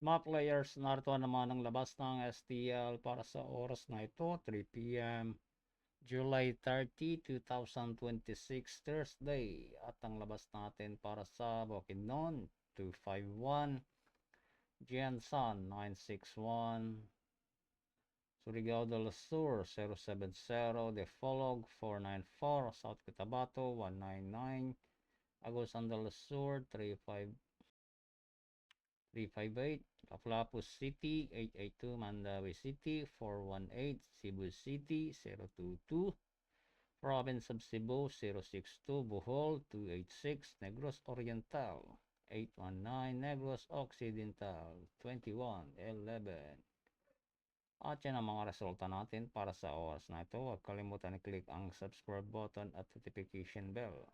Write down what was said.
Mga players, narito naman ang labas ng STL para sa oras na ito, 3 p.m. July 30, 2026, Thursday. At ang labas natin para sa Bukidnon, 251, Jiansan, 961, Surigao del Sur, 070, Defolog, 494, South Cotabato, 199, Agusan del Sur, 358, Lapu-Lapu City, 882, Mandawi City, 418, Cebu City, 022, Province of Cebu, 062, Bohol, 286, Negros Oriental, 819, Negros Occidental, 2111. At yan ang mga resulta natin para sa oras na ito. Huwag kalimutan i-click ang subscribe button at notification bell